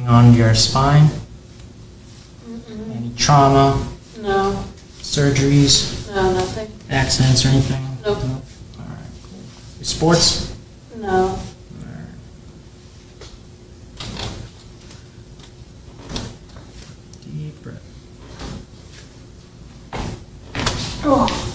Anything on your spine? Any trauma? No. Surgeries? No, nothing. Accidents or anything? Nope. All right, cool. Your sports? No. Deep breath. Oh.